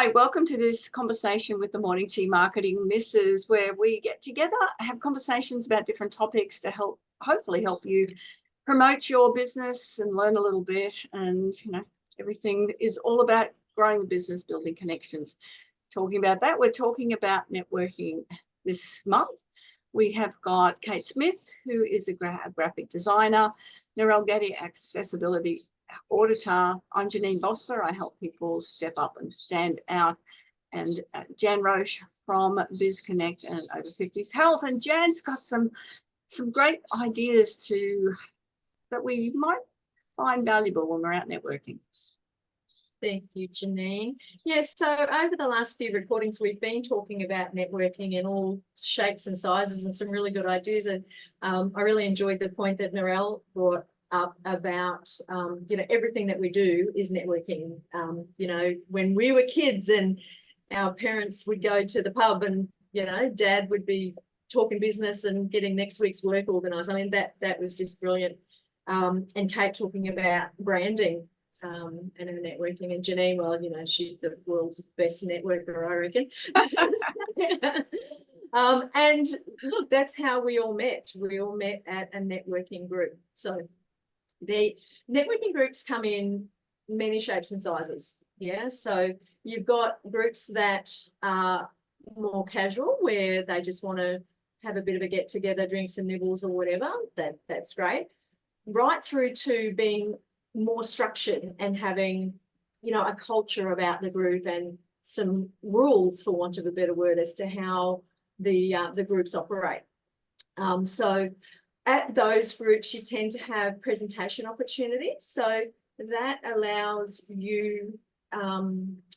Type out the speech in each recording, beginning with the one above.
Hi, welcome to this conversation with the Morning Tea Marketing Missus, where we get together, have conversations about different topics to hopefully help you promote your business and learn a little bit. And, everything is all about growing the business, building connections. Talking about that, we're talking about networking this month. We have got Kate Smith, who is a graphic designer, Narelle Getty, accessibility auditor. I'm Janine Bosper. I help people step up and stand out. And Jan Roche from BizConnect and Over 50s Health. And Jan's got some great ideas that we might find valuable when we're out networking. Thank you, Janine. Yes, so over the last few recordings, we've been talking about networking in all shapes and sizes and some really good ideas. And I really enjoyed the point that Narelle brought up about, everything that we do is networking. When we were kids and our parents would go to the pub and, Dad would be talking business and getting next week's work organised. I mean, that was just brilliant. And Kate talking about branding. And her networking, and Janine, well, she's the world's best networker, I reckon. And look, that's how we all met. We all met at a networking group. So the networking groups come in many shapes and sizes. Yeah, so you've got groups that are more casual, where they just want to have a bit of a get together, drink some nibbles or whatever. That's great. Right through to being more structured and having, a culture about the group and some rules, for want of a better word, as to how the groups operate. So at those groups, you tend to have presentation opportunities. So that allows you,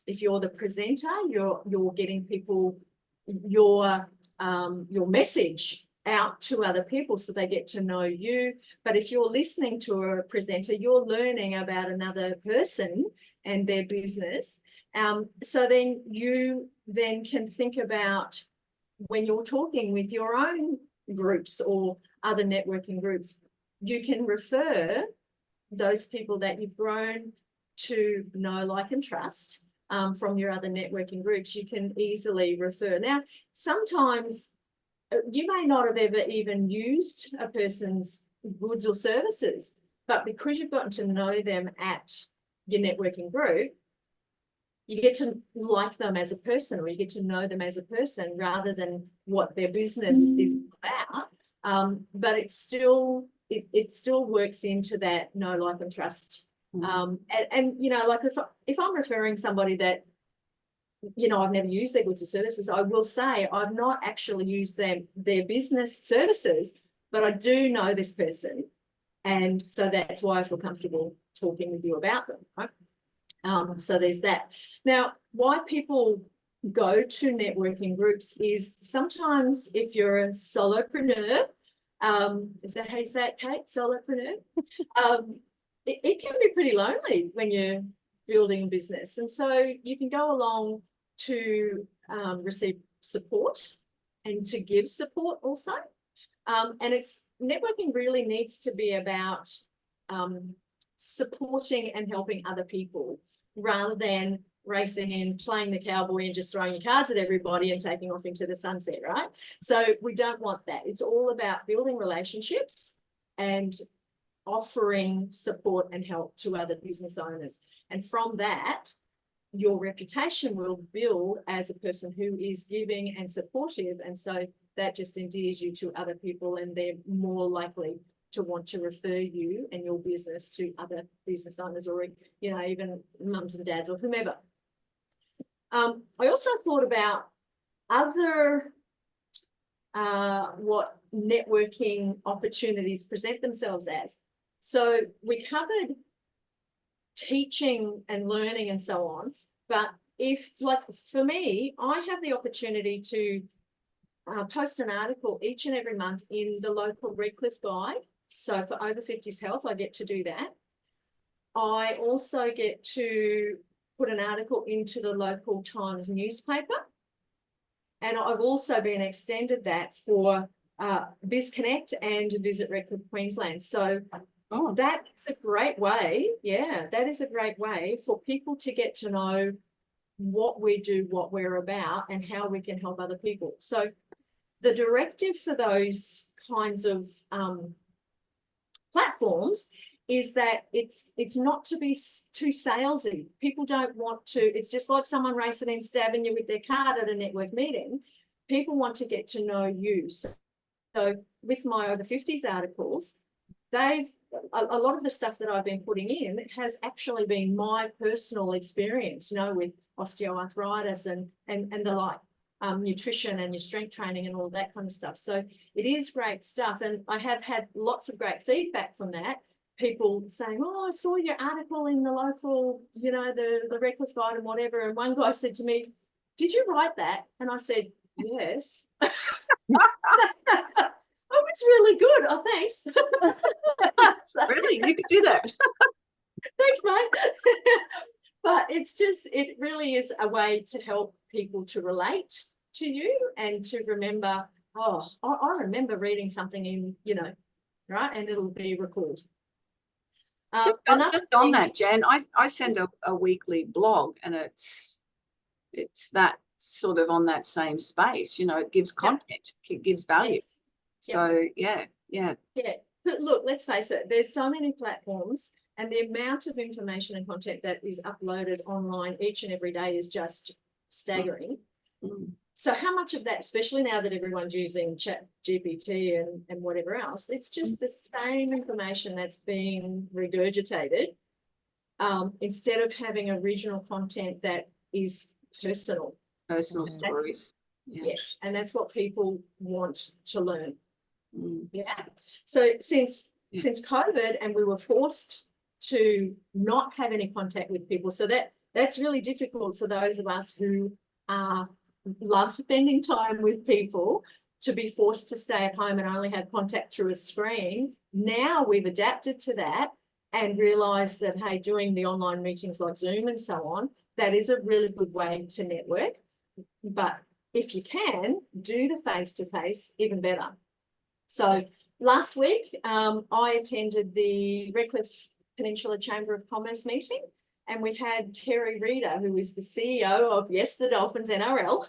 if you're the presenter, you're getting people your message out to other people so they get to know you. But if you're listening to a presenter, you're learning about another person and their business. So then you can think about, when you're talking with your own groups or other networking groups, you can refer those people that you've grown to know, like, and trust from your other networking groups. You can easily refer. Now, sometimes you may not have ever even used a person's goods or services, but because you've gotten to know them at your networking group, you get to like them as a person, or you get to know them as a person rather than what their business is about. But it still works into that know, like, and trust. And like if I'm referring somebody that, I've never used their goods or services, I will say I've not actually used their business services, but I do know this person. And so that's why I feel comfortable talking with you about them, right? So there's that. Now, why people go to networking groups is sometimes if you're a solopreneur, is that how you say it, Kate? Solopreneur? It can be pretty lonely when you're building a business. And so you can go along to receive support and to give support also. And networking really needs to be about supporting and helping other people rather than racing and playing the cowboy and just throwing your cards at everybody and taking off into the sunset, right? So we don't want that. It's all about building relationships and offering support and help to other business owners. And from that, your reputation will build as a person who is giving and supportive. And so that just endears you to other people, and they're more likely to want to refer you and your business to other business owners, or, even mums and dads or whomever. I also thought about other what networking opportunities present themselves as. So we covered teaching and learning and so on, but for me, I have the opportunity to post an article each and every month in the local Redcliffe Guide. So for Over 50s Health, I get to do that. I also get to put an article into the local Times newspaper. And I've also been extended that for BizConnect and Visit Redcliffe Queensland. So that is a great way. Yeah, that is a great way for people to get to know what we do, what we're about, and how we can help other people. So the directive for those kinds of platforms is that it's not to be too salesy. People don't want to, it's just like someone racing in, stabbing you with their card at a network meeting. People want to get to know you. So with my over 50s articles, a lot of the stuff that I've been putting in has actually been my personal experience, you know, with osteoarthritis and the like, nutrition and your strength training and all that kind of stuff. So it is great stuff. And I have had lots of great feedback from that. People saying, oh, I saw your article in the local, you know, the Redcliffe Guide and whatever. And one guy said to me, did you write that? And I said, yes. Oh, it's really good. Oh, thanks. Really? You could do that. Thanks, mate. But it's just, it really is a way to help people to relate to you and to remember, oh, I remember reading something in, you know, right? And it'll be recalled. Just on that, Jan, I send a weekly blog, and it's that sort of on that same space, you know, it gives content, it gives value. Yes. So yeah. But look, let's face it, there's so many platforms, and the amount of information and content that is uploaded online each and every day is just staggering. So how much of that, especially now that everyone's using Chat GPT and whatever else, it's just the same information that's being regurgitated, instead of having original content that is personal Stories. Yes, and that's what people want to learn. Yeah. So since COVID, and we were forced to not have any contact with people, so that's really difficult for those of us who love spending time with people, to be forced to stay at home and only have contact through a screen. Now we've adapted to that and realized that, hey, doing the online meetings like Zoom and so on, that is a really good way to network. But if you can, do the face-to-face, even better. So last week, I attended the Redcliffe Peninsula Chamber of Commerce meeting, and we had Terry Reader, who is the CEO of the Dolphins NRL,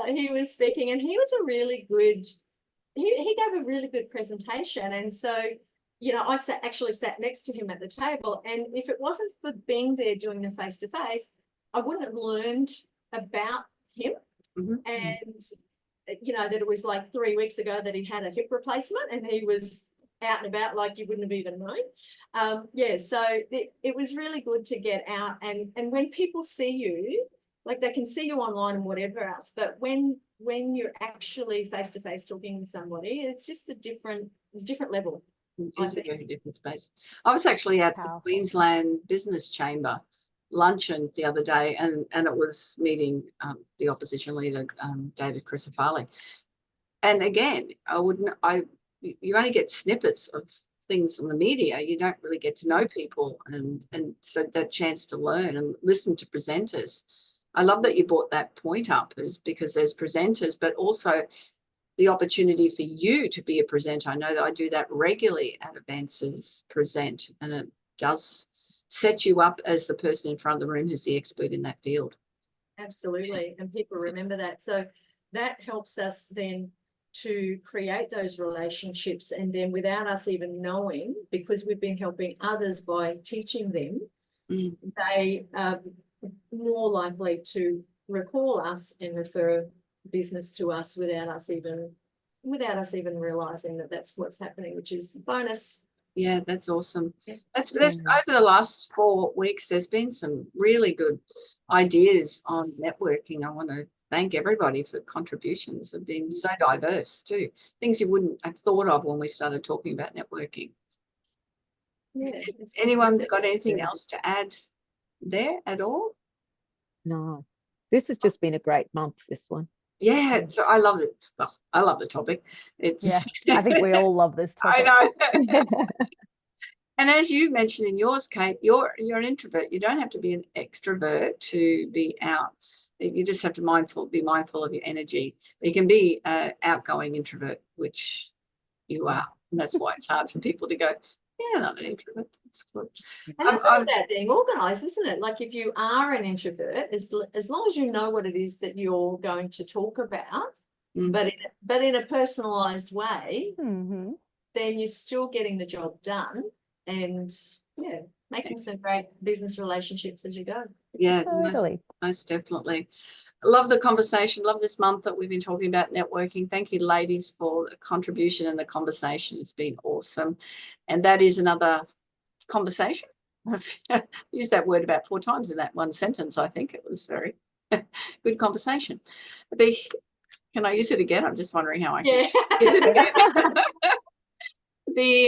and he was speaking, and he was a really good. He gave a really good presentation, and so, you know, I actually sat next to him at the table, and if it wasn't for being there doing the face to face, I wouldn't have learned about him. And you know, that it was like 3 weeks ago that he had a hip replacement, and he was out and about like you wouldn't have even known. Yeah, so it was really good to get out, and when people see you, like they can see you online and whatever else, but when you're actually face to face talking with somebody, it's just a different level. It's a very different space. I was actually at the Queensland Business Chamber luncheon the other day, and it was meeting the opposition leader, David Crisafulli. And again, you only get snippets of things in the media. You don't really get to know people, and so that chance to learn and listen to presenters. I love that you brought that point up, is because there's presenters, but also the opportunity for you to be a presenter. I know that I do that regularly at events as present, and it does set you up as the person in front of the room who's the expert in that field. Absolutely, and people remember that. So that helps us then to create those relationships, and then without us even knowing, because we've been helping others by teaching them, they are more likely to recall us and refer business to us without us even realizing that that's what's happening, which is bonus. Yeah, that's awesome. That's over the last 4 weeks, there's been some really good ideas on networking. I want to thank everybody for contributions. Have been so diverse too. Things you wouldn't have thought of when we started talking about networking. Yeah. Anyone got anything else to add there at all? No, this has just been a great month, this one. Yeah, so I love it. Well, I love the topic. It's I think we all love this topic. I know. And as you mentioned in yours, Kate, you're an introvert. You don't have to be an extrovert to be out. You just have to be mindful of your energy. You can be an outgoing introvert, which you are. And that's why it's hard for people to go, Yeah, not an introvert. That's good. And that's all about being organised, isn't it? Like if you are an introvert, as long as you know what it is that you're going to talk about, Mm. but in a personalised way, Mhm. then you're still getting the job done and yeah, making some great business relationships as you go. Yeah, Totally. most definitely. Love the conversation. Love this month that we've been talking about networking. Thank you, ladies, for the contribution and the conversation. It's been awesome. And that is another conversation. I've used that word about 4 times in that one sentence. I think it was very good conversation. Can I use it again? I'm just wondering how I can use it again.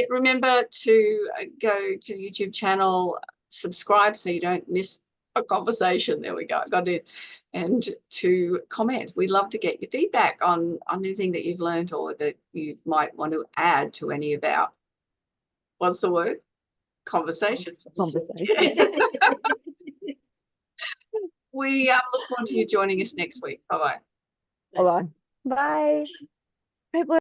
Remember to go to the YouTube channel, subscribe so you don't miss a conversation. There we go. I got it. And to comment. We'd love to get your feedback on anything that you've learned or that you might want to add to any of our, what's the word? Conversations. Conversation. We look forward to you joining us next week. Bye-bye. All right. Bye. Great work.